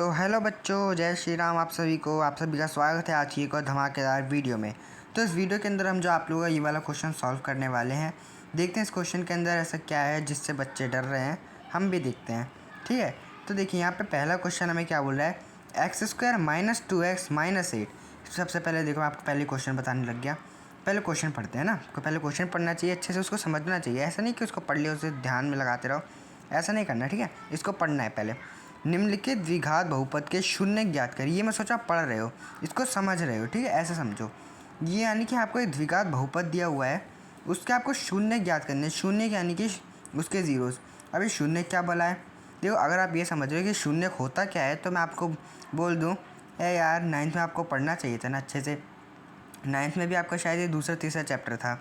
तो हेलो बच्चों, जय श्री राम। आप सभी का स्वागत है आज की एक और धमाकेदार वीडियो में। तो इस वीडियो के अंदर हम जो आप लोगों का ये वाला क्वेश्चन सॉल्व करने वाले हैं। देखते हैं इस क्वेश्चन के अंदर ऐसा क्या है जिससे बच्चे डर रहे हैं, हम भी देखते हैं। ठीक है, तो देखिए यहाँ पे पहला क्वेश्चन हमें क्या बोल रहा है, x² - 2x - 8। सबसे पहले देखो, आपको पहले क्वेश्चन बताने लग गया। पहले क्वेश्चन पढ़ते हैं ना, आपको पहले क्वेश्चन पढ़ना चाहिए, अच्छे से उसको समझना चाहिए। ऐसा नहीं कि उसको पढ़ लिया उसे ध्यान में लगाते रहो, ऐसा नहीं करना। ठीक है, इसको पढ़ना है पहले। निम्नलिखित द्विघात बहुपद के शून्य ज्ञात करिए। ये मैं सोचा पढ़ रहे हो, इसको समझ रहे हो। ठीक है, ऐसे समझो। ये यानी कि आपको एक द्विघात बहुपद दिया हुआ है, उसके आपको शून्य ज्ञात करने हैं। शून्य यानी कि उसके ज़ीरोज़। अभी शून्य क्या बोला है, देखो अगर आप ये समझ रहे हो कि शून्य होता क्या है, तो मैं आपको बोल दूँ, यार 9th में आपको पढ़ना चाहिए था ना अच्छे से। 9th में भी आपका शायद ये दूसरा तीसरा चैप्टर था,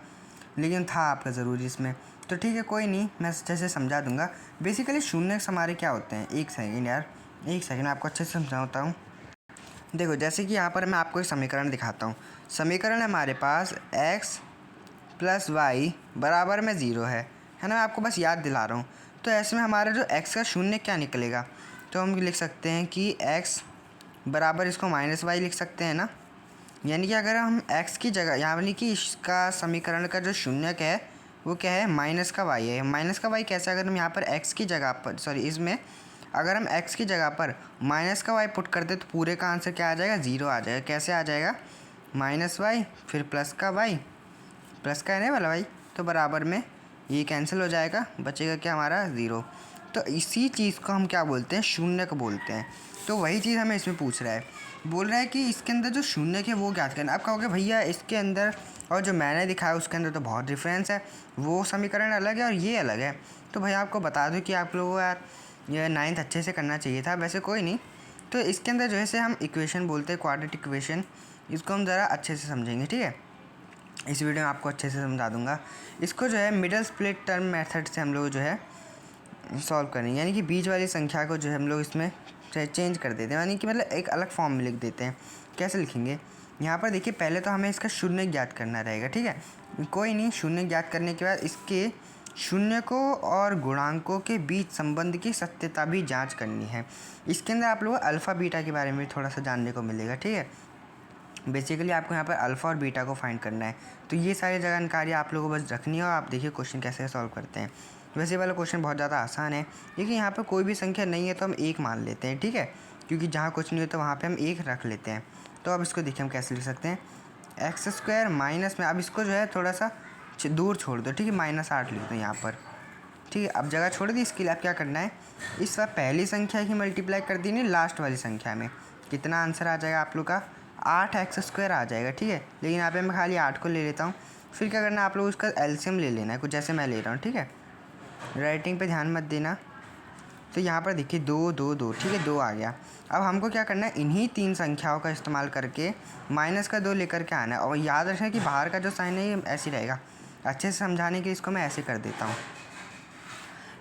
लेकिन था आपका ज़रूरी इसमें। तो ठीक है, कोई नहीं, मैं अच्छे से समझा दूंगा। बेसिकली शून्य हमारे क्या होते हैं, एक सेकंड यार, एक सेकंड आपको अच्छे से समझाता हूँ। देखो जैसे कि यहाँ पर मैं आपको एक समीकरण दिखाता हूँ। समीकरण है हमारे पास x + y बराबर में 0 है ना। मैं आपको बस याद दिला रहा हूँ। तो ऐसे में हमारा जो x का शून्य क्या निकलेगा, तो हम लिख सकते हैं कि x बराबर इसको -y लिख सकते हैं ना। यानी कि अगर हम x की जगह, यानी कि इसका समीकरण का जो शून्यक है वो क्या है, माइनस का y है। माइनस का y कैसे, अगर हम यहाँ पर x की जगह पर, सॉरी इसमें अगर हम x की जगह पर माइनस का y पुट करते तो पूरे का आंसर क्या आ जाएगा, 0 आ जाएगा। कैसे आ जाएगा, -y फिर प्लस का y, प्लस का है वाला y, तो बराबर में ये कैंसिल हो जाएगा, बचेगा क्या हमारा 0। तो इसी चीज़ को हम क्या बोलते हैं, शून्यक बोलते हैं। तो वही चीज़ हमें इसमें पूछ रहा है, बोल रहा है कि इसके अंदर जो शून्यक है वो ज्ञात करना। आप कहोगे भैया इसके अंदर और जो मैंने दिखाया उसके अंदर तो बहुत डिफरेंस है, वो समीकरण अलग है और ये अलग है। तो भैया आपको बता दूं कि आप लोगों को यार ये 9th अच्छे से करना चाहिए था, वैसे कोई नहीं। तो इसके अंदर जो है से हम इक्वेशन बोलते हैं, क्वाड्रेटिक इक्वेशन, इसको हम ज़रा अच्छे से समझेंगे। ठीक है, इस वीडियो में आपको अच्छे से समझा दूंगा। इसको जो है मिडल स्प्लिट टर्म मेथड से हम लोग जो है सॉल्व करेंगे, यानी कि बीच वाली संख्या को जो है हम लोग इसमें चेंज कर देते हैं, यानी कि मतलब एक अलग फॉर्म में लिख देते हैं। कैसे लिखेंगे, यहाँ पर देखिए पहले तो हमें इसका शून्य ज्ञात करना रहेगा। ठीक है, कोई नहीं, शून्य ज्ञात करने के बाद इसके शून्यकों और गुणांकों के बीच संबंध की सत्यता भी जांच करनी है। इसके अंदर आप लोगों को अल्फ़ा बीटा के बारे में थोड़ा सा जानने को मिलेगा। ठीक है, बेसिकली आपको यहाँ पर अल्फ़ा और बीटा को फाइंड करना है। तो ये सारी जानकारी आप लोगों को बस रखनी है और आप देखिए क्वेश्चन कैसे सॉल्व करते हैं। वैसे वाला क्वेश्चन बहुत ज़्यादा आसान है, लेकिन यहाँ पर कोई भी संख्या नहीं है तो हम 1 मान लेते हैं। ठीक है, क्योंकि जहाँ कुछ नहीं होता वहाँ पे हम 1 रख लेते हैं। तो अब इसको देखिए हम कैसे लिख सकते हैं, x² माइनस में, अब इसको जो है थोड़ा सा दूर छोड़ दो। ठीक है, -8 लिख दो यहाँ पर। ठीक है, अब जगह छोड़ दी। इसके लिए आप क्या करना है, इस बार पहली संख्या की मल्टीप्लाई कर दी, नहीं लास्ट वाली संख्या में। कितना आंसर आ जाएगा आप लोग का, 8x² आ जाएगा। ठीक है, लेकिन यहाँ पे मैं खाली 8 को ले लेता हूँ। फिर क्या करना है, आप लोग उसका एलसीएम ले लेना है, कुछ जैसे मैं ले रहा हूँ। ठीक है, राइटिंग पे ध्यान मत देना। तो यहाँ पर देखिए 2 2 2, ठीक है 2 आ गया। अब हमको क्या करना है, इन्हीं 3 संख्याओं का इस्तेमाल करके -2 लेकर के आना है। और याद रखें कि बाहर का जो साइन है ये ऐसे रहेगा। अच्छे से समझाने के लिए इसको मैं ऐसे कर देता हूँ।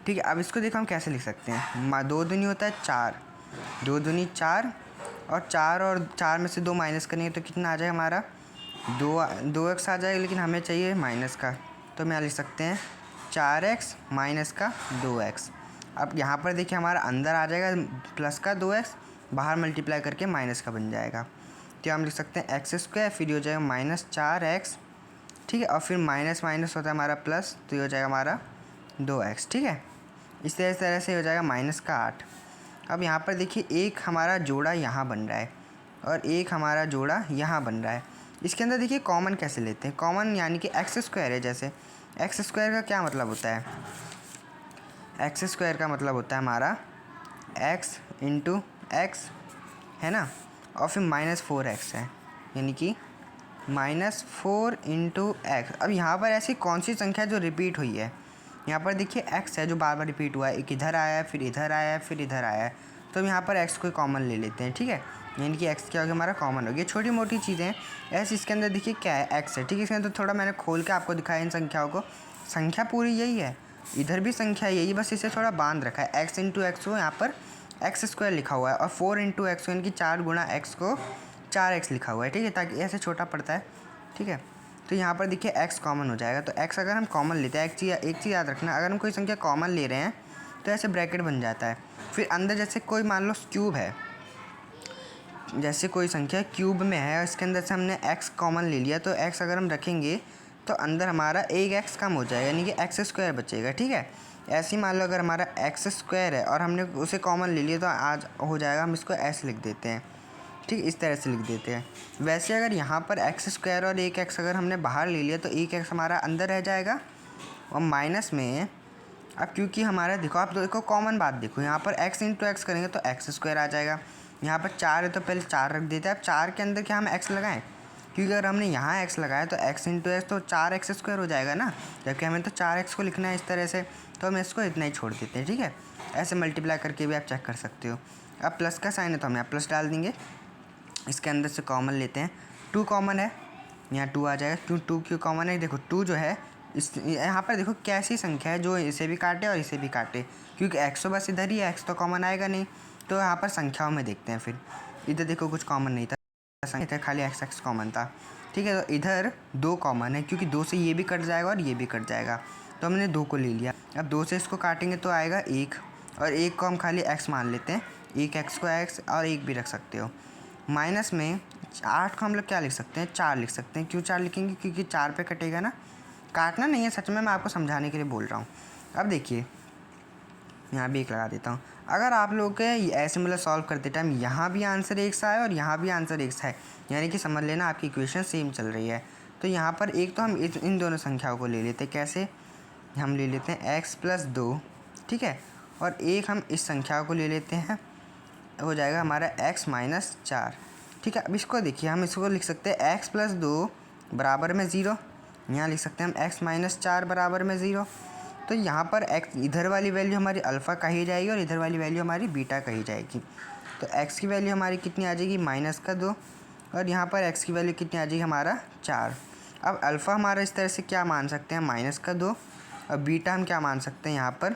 ठीक है, अब इसको देखो हम कैसे लिख सकते हैं, 2 दूनी होता है 4, 2 दूनी 4 और 4 में से 2 माइनस करेंगे तो कितना आ जाएगा हमारा, 2x आ जाएगा, लेकिन हमें चाहिए माइनस का। तो मैं लिख सकते हैं 4x माइनस का 2x। अब यहाँ पर देखिए हमारा अंदर आ जाएगा प्लस का 2x, बाहर मल्टीप्लाई करके माइनस का बन जाएगा। तो हम लिख सकते हैं x², फिर हो जाएगा -4x। ठीक है, और फिर माइनस माइनस होता है हमारा प्लस, तो ये हो जाएगा हमारा 2x। ठीक है, इस तरह से हो जाएगा -8। अब यहाँ पर देखिए एक हमारा जोड़ा यहाँ बन रहा है और एक हमारा जोड़ा यहाँ बन रहा है। इसके अंदर देखिए कॉमन कैसे लेते हैं, कॉमन यानी कि x² है। जैसे x² का क्या मतलब होता है, x² का मतलब होता है हमारा x × x है ना, और फिर -4x है, यानी कि -4 × x। अब यहाँ पर ऐसी कौन सी संख्या जो रिपीट हुई है, यहाँ पर देखिए x है जो बार बार रिपीट हुआ है, एक इधर आया है, फिर इधर आया है, फिर इधर आया है। तो हम यहाँ पर x को कॉमन ले लेते हैं। ठीक है, यानी कि x क्या हो गया हमारा, कॉमन हो गया। छोटी मोटी चीज़ें हैं ऐसे। इसके अंदर देखिए क्या है, x है। ठीक है, इसके अंदर थोड़ा मैंने खोल के आपको दिखाया इन संख्याओं को, संख्या पूरी यही है, इधर भी संख्या यही, बस इसे थोड़ा बांध रखा है। x × x को यहाँ पर x² लिखा हुआ है और 4 × x यानी कि 4 गुणा x को 4x लिखा हुआ है। ठीक है, ताकि ऐसे छोटा पड़ता है। ठीक है, तो यहाँ पर देखिए x कॉमन हो जाएगा। तो x अगर हम कॉमन लेते हैं, एक चीज़ याद रखना, अगर हम कोई संख्या कॉमन ले रहे हैं तो ऐसे ब्रैकेट बन जाता है। फिर अंदर जैसे कोई मान लो क्यूब है, जैसे कोई संख्या क्यूब में है, इसके अंदर से हमने x कॉमन ले लिया, तो x अगर हम रखेंगे तो अंदर हमारा एक x कम हो जाएगा, यानी कि एक्स स्क्वायर बचेगा। ठीक है, ऐसे ही मान लो अगर हमारा एक्स स्क्वायर है और हमने उसे कॉमन ले लिया तो आज हो जाएगा, हम इसको ऐसे लिख देते हैं। ठीक, इस तरह से लिख देते हैं। वैसे अगर यहाँ पर एक्स स्क्वायर और एक एक्स अगर हमने बाहर ले लिया तो एक एक्स हमारा अंदर रह जाएगा, और माइनस में अब क्योंकि हमारा देखो, आप देखो कॉमन बात देखो, यहाँ पर x इंटू एक्स करेंगे तो एक्स स्क्वायर आ जाएगा। यहाँ पर 4 है तो पहले 4 रख देते हैं। अब 4 के अंदर क्या हम x लगाएं, क्योंकि अगर हमने यहाँ x लगाया तो x इंटू एक्स तो 4x स्क्वायर हो जाएगा ना, जबकि हमें तो 4x को लिखना है इस तरह से, तो हम इसको इतना ही छोड़ देते हैं। ठीक है, ऐसे मल्टीप्लाई करके भी आप चेक कर सकते हो। अब प्लस का साइन है तो हम यहाँ प्लस डाल देंगे, इसके अंदर से कॉमन लेते हैं। 2 कॉमन है, यहाँ 2 आ जाएगा। क्यों 2 क्यों कॉमन है, देखो 2 जो है इस यहाँ पर देखो कैसी संख्या है जो इसे भी काटे और इसे भी काटे, क्योंकि x तो बस इधर ही है, x तो कॉमन आएगा नहीं। तो यहाँ पर संख्याओं में देखते हैं, फिर इधर देखो कुछ कॉमन नहीं था, संख्या खाली x कॉमन था। ठीक है, तो इधर 2 कॉमन है, क्योंकि 2 से ये भी कट जाएगा और ये भी कट जाएगा, तो हमने 2 को ले लिया। अब 2 से इसको काटेंगे तो आएगा 1, और 1 को हम खाली x मान लेते हैं, एक x को x और 1 भी रख सकते हो। माइनस में 8 को हम लोग क्या लिख सकते हैं, 4 लिख सकते हैं। क्यों 4 लिखेंगे, क्योंकि 4 पे कटेगा ना, काटना नहीं है सच में, मैं आपको समझाने के लिए बोल रहा हूँ। अब देखिए यहाँ भी 1 लगा देता हूँ। अगर आप लोग के ऐसे मतलब सॉल्व करते टाइम यहाँ भी आंसर 1 सा है और यहाँ भी आंसर 1 सा है, यानी कि समझ लेना आपकी इक्वेशन सेम चल रही है। तो यहाँ पर एक तो हम इन दोनों संख्याओं को ले लेते हैं। कैसे, हम ले लेते हैं x + 2, ठीक है, और एक हम इस संख्या को ले लेते हैं, हो जाएगा हमारा x - 4। ठीक है, अब इसको देखिए, हम इसको लिख सकते हैं x + 2 बराबर में 0, यहाँ लिख सकते हैं हम x - 4 बराबर में 0। तो यहाँ पर x इधर वाली वैल्यू हमारी अल्फ़ा कही जाएगी और इधर वाली वैल्यू हमारी बीटा कही जाएगी। तो x की वैल्यू हमारी कितनी आ जाएगी, -2, और यहाँ पर x की वैल्यू कितनी आ जाएगी हमारा 4। अब अल्फ़ा हमारा इस तरह से क्या मान सकते हैं, -2, और बीटा हम क्या मान सकते हैं यहाँ पर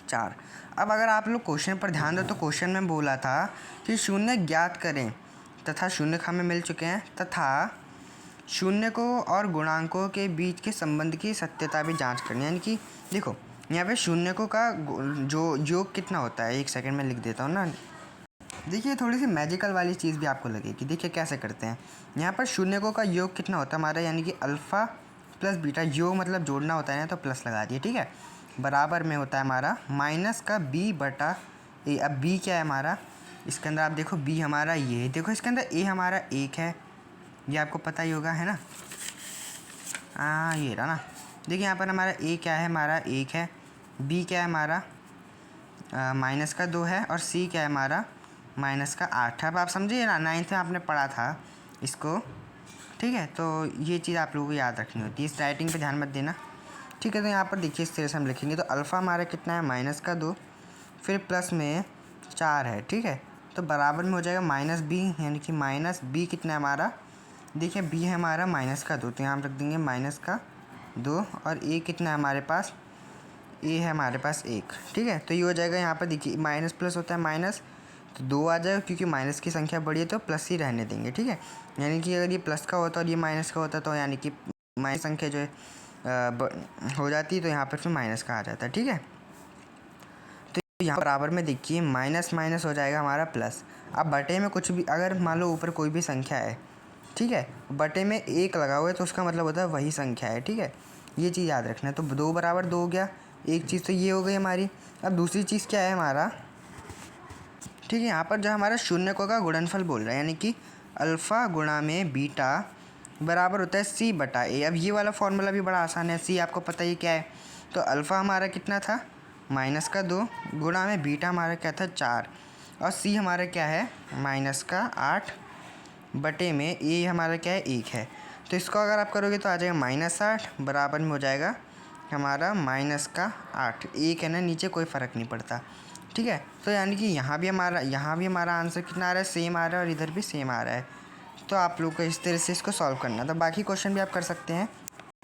4। अब अगर आप लोग क्वेश्चन पर ध्यान दो तो क्वेश्चन में बोला था कि शून्य ज्ञात करें तथा शून्य हमें मिल चुके हैं, तथा शून्य को और गुणांकों के बीच के संबंध की सत्यता भी जांच करनी है। यानी कि देखो यहाँ पे शून्य को का जो योग कितना होता है, 1 सेकंड में लिख देता हूँ ना। देखिए थोड़ी सी मैजिकल वाली चीज़ भी आपको लगेगी। देखिए कैसे करते हैं, यहाँ पर शून्य को का योग कितना होता है हमारा, यानी कि अल्फ़ा प्लस बीटा, योग मतलब जोड़ना होता है ना, तो प्लस लगा दिए। ठीक है, बराबर में होता है हमारा -b/a। अब b क्या है हमारा, इसके अंदर आप देखो b हमारा ये, देखो इसके अंदर a हमारा 1 है, ये आपको पता ही होगा है ना। हाँ ये रहा ना, देखिए यहाँ पर हमारा a क्या है, हमारा 1 है, b क्या है हमारा -2 है, और c क्या है हमारा -8 है। अब आप समझिए ना, 9th में आपने पढ़ा था इसको। ठीक है, तो ये चीज़ आप लोगों को याद रखनी होती है, इस राइटिंग पे ध्यान मत देना। ठीक है, तो यहाँ पर देखिए इस तरह से हम लिखेंगे, तो अल्फ़ा हमारा कितना है -2, फिर प्लस में 4 है। ठीक है, तो बराबर में हो जाएगा -b, यानी कि -b कितना है हमारा, देखिए b है हमारा -2, तो यहाँ हम रख देंगे -2, और a कितना है हमारे पास, a है हमारे पास 1। ठीक है, तो ये हो जाएगा, यहाँ पर देखिए माइनस प्लस होता है माइनस, तो 2 आ जाएगा, क्योंकि माइनस की संख्या बड़ी है तो प्लस ही रहने देंगे। ठीक है, यानी कि अगर ये प्लस का होता और ये माइनस का होता तो यानी कि माइनस संख्या जो है हो जाती है, तो यहाँ पर फिर माइनस का आ जाता है। ठीक है, तो यहाँ बराबर में देखिए माइनस माइनस हो जाएगा हमारा प्लस। अब बटे में कुछ भी अगर मान लो ऊपर कोई भी संख्या है, ठीक है, बटे में 1 लगा हुआ है तो उसका मतलब होता है वही संख्या है। ठीक है, ये चीज़ याद रखना है। तो 2 बराबर 2 हो गया, एक चीज़ तो ये हो गई हमारी। अब दूसरी चीज़ क्या है हमारा, ठीक है, यहाँ पर जो हमारा शून्य को का गुणनफल बोल रहा है, यानी कि अल्फ़ा गुणा में बीटा बराबर होता है c/a। अब ये वाला फॉर्मूला भी बड़ा आसान है, c आपको पता ही क्या है। तो अल्फ़ा हमारा कितना था -2, गुणा में बीटा हमारा क्या था 4, और c हमारा क्या है -8 बटे में a हमारा क्या है 1 है। तो इसको अगर आप करोगे तो आ जाएगा -8 बराबर में हो जाएगा हमारा -8। 1 है ना नीचे, कोई फ़र्क नहीं पड़ता। ठीक है, तो यानी कि यहाँ भी हमारा आंसर कितना आ रहा है, सेम आ रहा है, और इधर भी सेम आ रहा है। तो आप लोग को इस तरह से इसको सॉल्व करना था। बाकी क्वेश्चन भी आप कर सकते हैं।